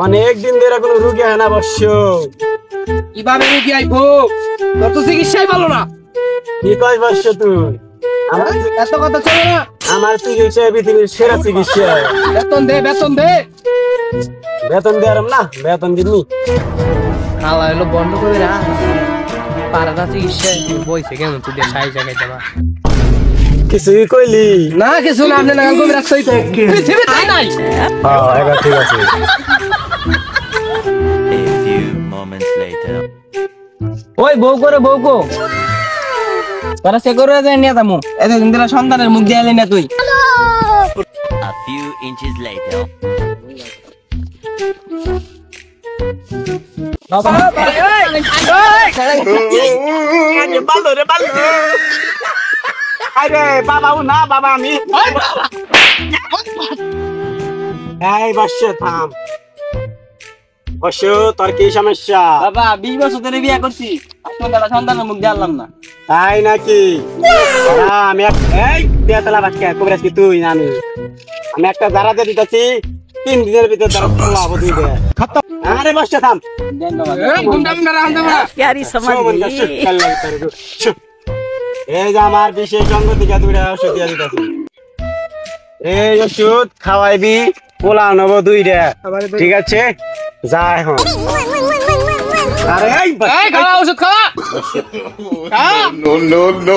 অনেক দিন ধরে কোনো রুগী হয় না বর্ষ। কিভাবে রুগী আইবো? তোর তো চিকিৎসাই ভালো না। কি কয় বর্ষ তুই? এত কথা চলে না। আমার চিকিৎসা পৃথিবীর সেরা চিকিৎসা। বেতন দে, বেতন দে। বেতন দেয়ারম না, বেতন দিবনি। খালা হলো বন্ধ করে না। পারাটা চিকিৎসা বইছে কেমন তুই দিয়ে সাহায্য খাইতে পার। কিছুই কইলি না কিছু না, আপনি নাগাল কবি রাখতেই তো পৃথিবী তাই নাই। এবার ঠিক আছে। A few moments later. ওই বউ করে বউ কো তারা সে করে যায় নিয়ে তামু এতদিন ধরে সন্তানের মুখ দিয়ে এলি না তুই। A few inches later. আরে বাবা না বাবা আমি এই বর্ষ থাম। বর্ষ তোর কি সমস্যা? বাবা 20 বছর ধরে বিয়ে করছি, সন্তানের মুখ দিয়ে আনলাম না। তাই নাকি? আমি এই তেতলা বাচ্চা কবিরাজ কি তুই না আমি? আমি একটা জারা দিয়ে দিতেছি, 3 দিনের ভিতর জারা খোলাবো তুই দে। আরে বর্ষ থাম। এই যে আমার বিশেষ অঙ্গ থেকে 2টা ওষুধ দিয়ে দিতেছি। এই ওষুধ খাওয়াইবি, পোলা নেবো 2টা, ঠিক আছে? যা এখন। আরে এই খাওয়া ওষুধ খাওয়া। No, no, no.